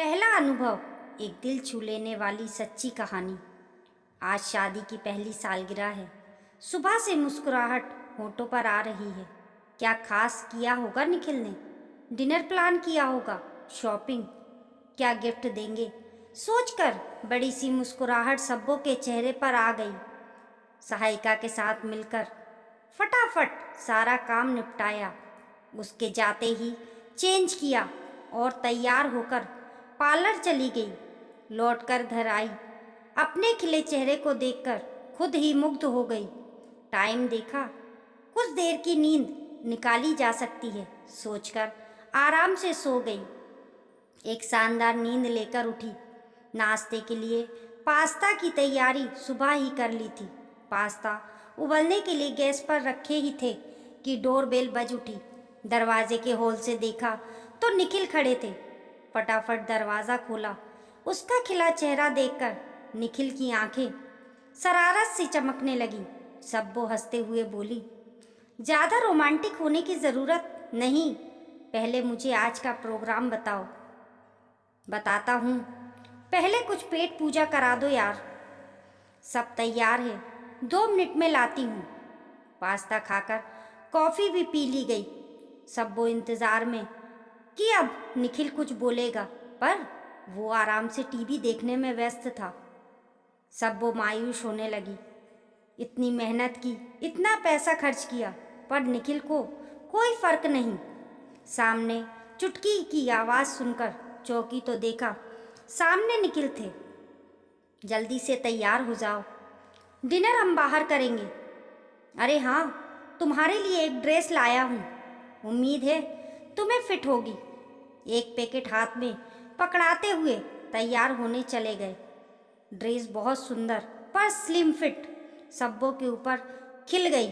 पहला अनुभव, एक दिल छू लेने वाली सच्ची कहानी। आज शादी की पहली सालगिरह है। सुबह से मुस्कुराहट होठों पर आ रही है। क्या खास किया होगा निखिल ने? डिनर प्लान किया होगा, शॉपिंग, क्या गिफ्ट देंगे? सोचकर बड़ी सी मुस्कुराहट सब्बों के चेहरे पर आ गई। सहायिका के साथ मिलकर फटाफट सारा काम निपटाया। उसके जाते ही चेंज किया और तैयार होकर पार्लर चली गई। लौटकर घर आई, अपने खिले चेहरे को देखकर खुद ही मुग्ध हो गई। टाइम देखा, कुछ देर की नींद निकाली जा सकती है सोचकर आराम से सो गई। एक शानदार नींद लेकर उठी। नाश्ते के लिए पास्ता की तैयारी सुबह ही कर ली थी। पास्ता उबलने के लिए गैस पर रखे ही थे कि डोरबेल बज उठी। दरवाजे के होल से देखा तो निखिल खड़े थे। फटाफट दरवाज़ा खोला। उसका खिला चेहरा देखकर निखिल की आंखें शरारत से चमकने लगी। सब्बो हंसते हुए बोली, ज़्यादा रोमांटिक होने की ज़रूरत नहीं, पहले मुझे आज का प्रोग्राम बताओ। बताता हूँ, पहले कुछ पेट पूजा करा दो यार। सब तैयार है, 2 मिनट में लाती हूँ। पास्ता खाकर कॉफ़ी भी पी ली गई। सब्बो इंतज़ार में कि अब निखिल कुछ बोलेगा, पर वो आराम से टीवी देखने में व्यस्त था। सब्बो मायूस होने लगी। इतनी मेहनत की, इतना पैसा खर्च किया, पर निखिल को कोई फर्क नहीं। सामने चुटकी की आवाज़ सुनकर चौंकी तो देखा सामने निखिल थे। जल्दी से तैयार हो जाओ, डिनर हम बाहर करेंगे। अरे हाँ, तुम्हारे लिए एक ड्रेस लाया हूँ, उम्मीद है तुम्हें फिट होगी। एक पैकेट हाथ में पकड़ाते हुए तैयार होने चले गए। ड्रेस बहुत सुंदर पर स्लिम फिट सब्बों के ऊपर खिल गई।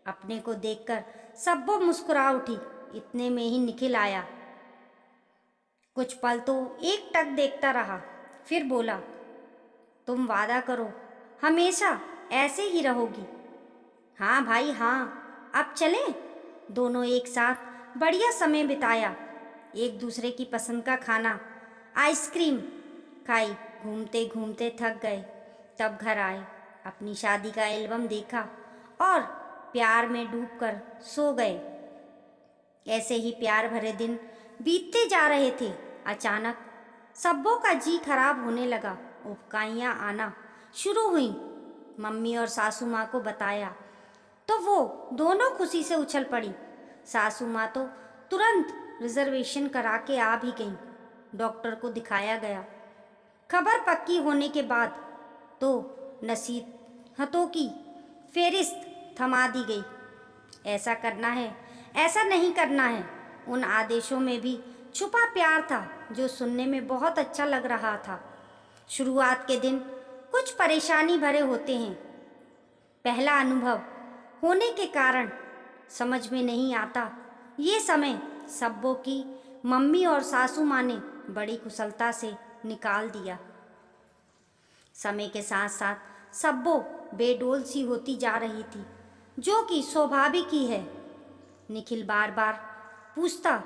अपने को देखकर सब्बो मुस्कुरा उठी। इतने में ही निखिल आया। कुछ पल तो एक टक देखता रहा, फिर बोला, तुम वादा करो हमेशा ऐसे ही रहोगी। हाँ भाई हाँ, अब चलें। दोनों एक साथ बढ़िया समय बिताया। एक दूसरे की पसंद का खाना, आइसक्रीम खाई। घूमते घूमते थक गए। तब घर आए, अपनी शादी का एल्बम देखा और प्यार में डूबकर सो गए। ऐसे ही प्यार भरे दिन बीतते जा रहे थे। अचानक सब्बों का जी खराब होने लगा। उबकाइयाँ आना शुरू हुई। मम्मी और सासू माँ को बताया तो वो दोनों खुशी से उछल पड़ी। सासू माँ तो तुरंत रिजर्वेशन करा के आ भी गईं। डॉक्टर को दिखाया गया। खबर पक्की होने के बाद तो नसीहतों की फेरिस्त थमा दी गई। ऐसा करना है, ऐसा नहीं करना है। उन आदेशों में भी छुपा प्यार था जो सुनने में बहुत अच्छा लग रहा था। शुरुआत के दिन कुछ परेशानी भरे होते हैं। पहला अनुभव होने के कारण समझ में नहीं आता। ये समय सब्बों की मम्मी और सासू माँ ने बड़ी कुशलता से निकाल दिया। समय के साथ साथ सब्बो बेडोल सी होती जा रही थी, जो कि स्वाभाविक ही है। निखिल बार बार पूछता,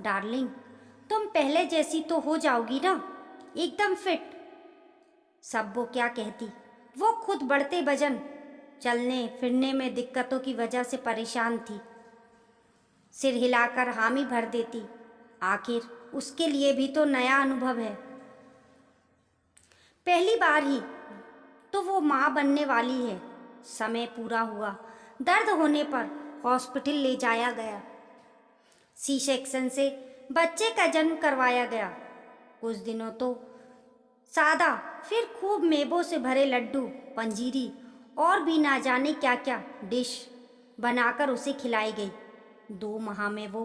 डार्लिंग तुम पहले जैसी तो हो जाओगी ना, एकदम फिट। सब्बो क्या कहती, वो खुद बढ़ते वजन, चलने फिरने में दिक्कतों की वजह से परेशान थी। सिर हिलाकर हामी भर देती। आखिर उसके लिए भी तो नया अनुभव है। पहली बार ही तो वो माँ बनने वाली है। समय पूरा हुआ। दर्द होने पर हॉस्पिटल ले जाया गया। सी सेक्शन से बच्चे का जन्म करवाया गया। कुछ दिनों तो सादा, फिर खूब मेवों से भरे लड्डू, पंजीरी और भी ना जाने क्या क्या डिश बनाकर उसे खिलाई गई। 2 माह में वो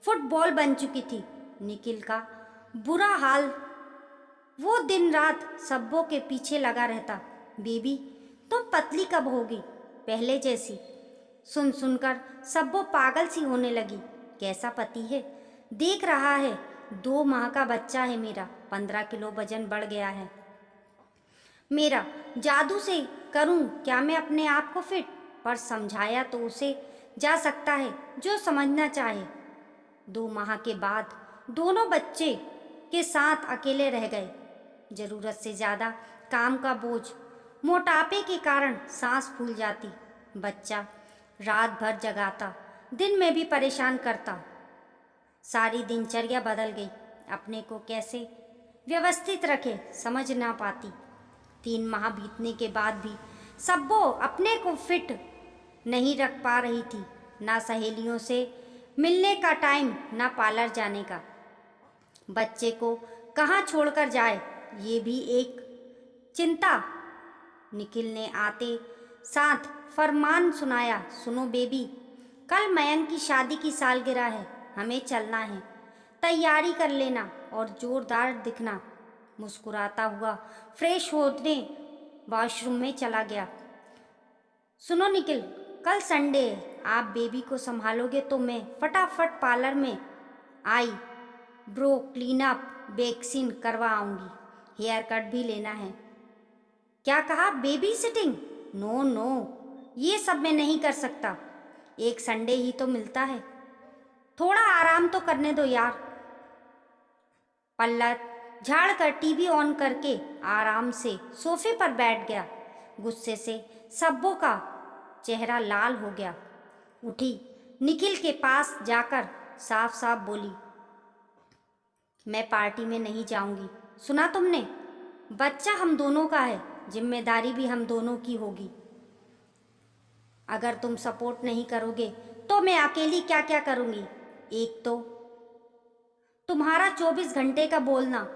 फुटबॉल बन चुकी थी। निखिल का बुरा हाल, वो दिन रात सब्बों के पीछे लगा रहता। बेबी तुम पतली कब होगी, पहले जैसी। सुन सुनकर सब्बो पागल सी होने लगी। कैसा पति है, देख रहा है, 2 माह का बच्चा है मेरा, 15 किलो वजन बढ़ गया है मेरा। जादू से करूं क्या मैं अपने आप को फिट? पर समझाया तो उसे जा सकता है जो समझना चाहे। 2 माह के बाद दोनों बच्चे के साथ अकेले रह गए। जरूरत से ज़्यादा काम का बोझ, मोटापे के कारण सांस फूल जाती। बच्चा रात भर जगाता, दिन में भी परेशान करता। सारी दिनचर्या बदल गई। अपने को कैसे व्यवस्थित रखे समझ ना पाती। 3 माह बीतने के बाद भी सब्बो अपने को फिट नहीं रख पा रही थी। ना सहेलियों से मिलने का टाइम, ना पार्लर जाने का। बच्चे को कहाँ छोड़कर जाए ये भी एक चिंता। निखिल ने आते साथ फरमान सुनाया, सुनो बेबी, कल मयंक की शादी की सालगिरह है, हमें चलना है, तैयारी कर लेना और जोरदार दिखना। मुस्कुराता हुआ फ्रेश होने वॉशरूम में चला गया। सुनो निखिल, कल संडे है, आप बेबी को संभालोगे तो मैं फटाफट पार्लर में आई ब्रो क्लीन अप वैक्सीन करवा आऊँगी, हेयर कट भी लेना है। क्या कहा, बेबी सिटिंग? नो नो, ये सब मैं नहीं कर सकता, एक संडे ही तो मिलता है, थोड़ा आराम तो करने दो यार। पल्लव झाड़ कर टीवी ऑन करके आराम से सोफे पर बैठ गया। गुस्से से सब्बों का चेहरा लाल हो गया। उठी, निखिल के पास जाकर साफ साफ बोली, मैं पार्टी में नहीं जाऊंगी, सुना तुमने? बच्चा हम दोनों का है, जिम्मेदारी भी हम दोनों की होगी। अगर तुम सपोर्ट नहीं करोगे तो मैं अकेली क्या क्या करूंगी। एक तो तुम्हारा 24 घंटे का बोलना,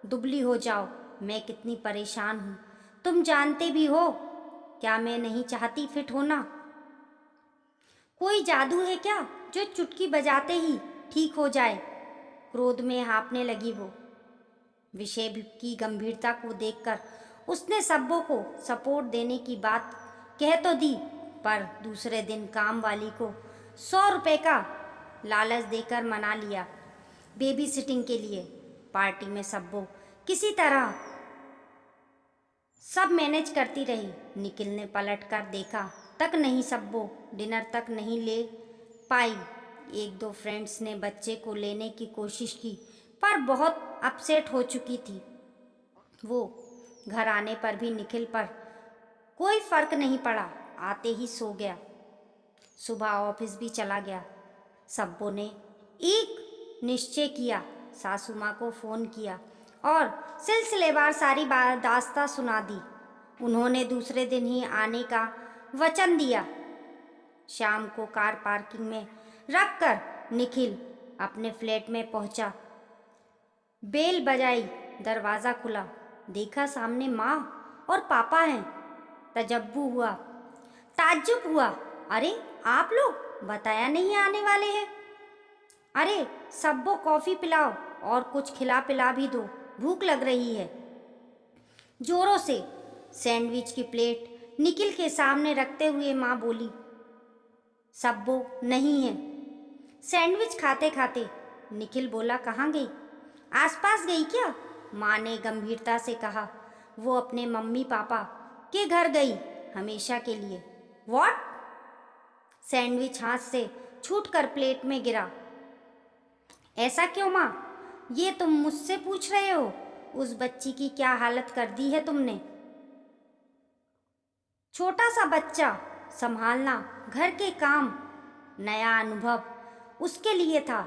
दुबली हो जाओ, मैं कितनी परेशान हूँ, तुम जानते भी हो। क्या मैं नहीं चाहती फिट होना? कोई जादू है क्या जो चुटकी बजाते ही ठीक हो जाए? क्रोध में हाँफने लगी वो। विषय की गंभीरता को देखकर उसने सब्बों को सपोर्ट देने की बात कह तो दी, पर दूसरे दिन काम वाली को 100 रुपये का लालच देकर मना लिया बेबी सिटिंग के लिए। पार्टी में सब्बों किसी तरह सब मैनेज करती रही। निखिल ने पलट कर देखा तक नहीं, सब्बों डिनर तक नहीं ले पाई। 1-2 फ्रेंड्स ने बच्चे को लेने की कोशिश की, पर बहुत अपसेट हो चुकी थी वो। घर आने पर भी निखिल पर कोई फर्क नहीं पड़ा, आते ही सो गया। सुबह ऑफिस भी चला गया। सब्बों ने एक निश्चय किया, सासू माँ को फ़ोन किया और सिलसिलेवार सारी दास्तां सुना दी। उन्होंने दूसरे दिन ही आने का वचन दिया। शाम को कार पार्किंग में रखकर निखिल अपने फ्लैट में पहुंचा। बेल बजाई, दरवाज़ा खुला, देखा सामने माँ और पापा हैं। ताज्जुब हुआ, अरे आप लोग बताया नहीं आने वाले हैं? अरे सबको कॉफ़ी पिलाओ और कुछ खिला पिला भी दो, भूख लग रही है। जोरों से सैंडविच की प्लेट निखिल के सामने रखते हुए माँ बोली, सब्बो नहीं है। सैंडविच खाते खाते निखिल बोला, कहाँ गई? आसपास गई क्या? माँ ने गंभीरता से कहा, वो अपने मम्मी पापा के घर गई हमेशा के लिए। व्हाट? सैंडविच हाथ से छूटकर प्लेट में गिरा। ऐसा क्यों माँ? ये तुम मुझसे पूछ रहे हो? उस बच्ची की क्या हालत कर दी है तुमने? छोटा सा बच्चा संभालना, घर के काम, नया अनुभव उसके लिए था।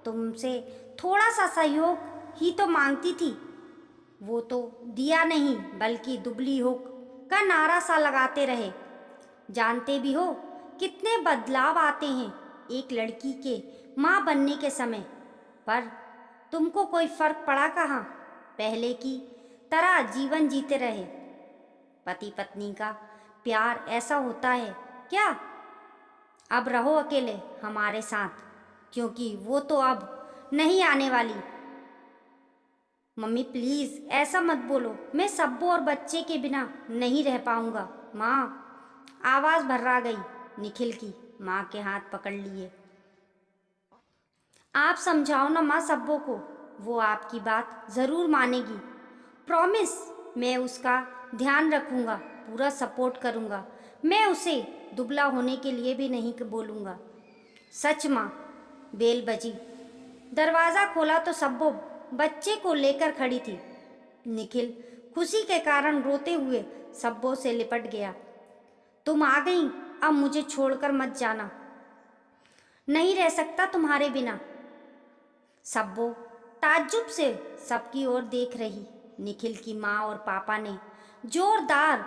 तुमसे थोड़ा सा सहयोग ही तो मांगती थी। वो तो दिया नहीं, बल्कि दुबली हो का नारा सा लगाते रहे। जानते भी हो कितने बदलाव आते हैं एक लड़की के माँ बनने के समय, पर तुमको कोई फर्क पड़ा कहाँ? पहले की तरह जीवन जीते रहे। पति पत्नी का प्यार ऐसा होता है क्या? अब रहो अकेले हमारे साथ, क्योंकि वो तो अब नहीं आने वाली। मम्मी प्लीज़ ऐसा मत बोलो, मैं सब्बू और बच्चे के बिना नहीं रह पाऊँगा। माँ, आवाज़ भर्रा गई निखिल की। माँ के हाथ पकड़ लिए। आप समझाओ ना माँ सब्बू को, वो आपकी बात ज़रूर मानेगी। प्रॉमिस, मैं उसका ध्यान रखूँगा, पूरा सपोर्ट करूँगा। मैं उसे दुबला होने के लिए भी नहीं बोलूँगा। सच माँ। बेल बजी, दरवाज़ा खोला तो सब्बू बच्चे को लेकर खड़ी थी। निखिल खुशी के कारण रोते हुए सब्बो से लिपट गया। तुम आ गई, अब मुझे छोड़कर मत जाना, नहीं रह सकता तुम्हारे बिना। सब्बो ताज्जुब से सबकी ओर देख रही। निखिल की माँ और पापा ने जोरदार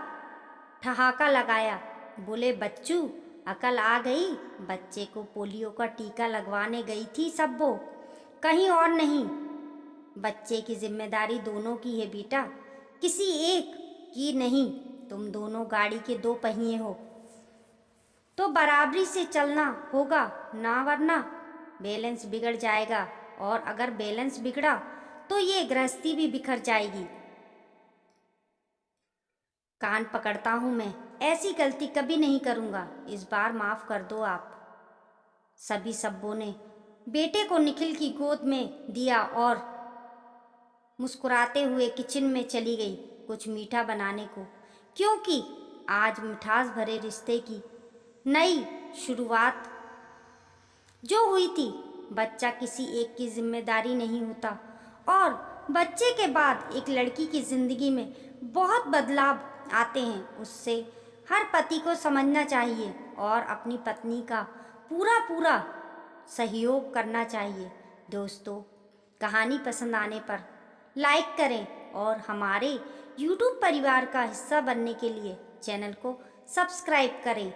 ठहाका लगाया। बोले, बच्चू अकल आ गई। बच्चे को पोलियो का टीका लगवाने गई थी सब्बो, कहीं और नहीं। बच्चे की जिम्मेदारी दोनों की है बेटा, किसी एक की नहीं। तुम दोनों गाड़ी के दो पहिए हो तो बराबरी से चलना होगा ना, वरना बैलेंस बिगड़ जाएगा, और अगर बैलेंस बिगड़ा तो ये गृहस्थी भी बिखर जाएगी। कान पकड़ता हूँ मैं, ऐसी गलती कभी नहीं करूँगा, इस बार माफ़ कर दो आप। सभी सब्बों ने बेटे को निखिल की गोद में दिया और मुस्कुराते हुए किचन में चली गई कुछ मीठा बनाने को, क्योंकि आज मिठास भरे रिश्ते की नई शुरुआत जो हुई थी। बच्चा किसी एक की जिम्मेदारी नहीं होता, और बच्चे के बाद एक लड़की की ज़िंदगी में बहुत बदलाव आते हैं। उससे हर पति को समझना चाहिए और अपनी पत्नी का पूरा पूरा सहयोग करना चाहिए। दोस्तों, कहानी पसंद आने पर लाइक करें और हमारे YouTube परिवार का हिस्सा बनने के लिए चैनल को सब्सक्राइब करें।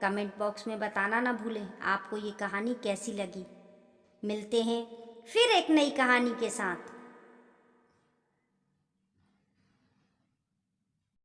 कमेंट बॉक्स में बताना ना भूलें आपको ये कहानी कैसी लगी। मिलते हैं फिर एक नई कहानी के साथ।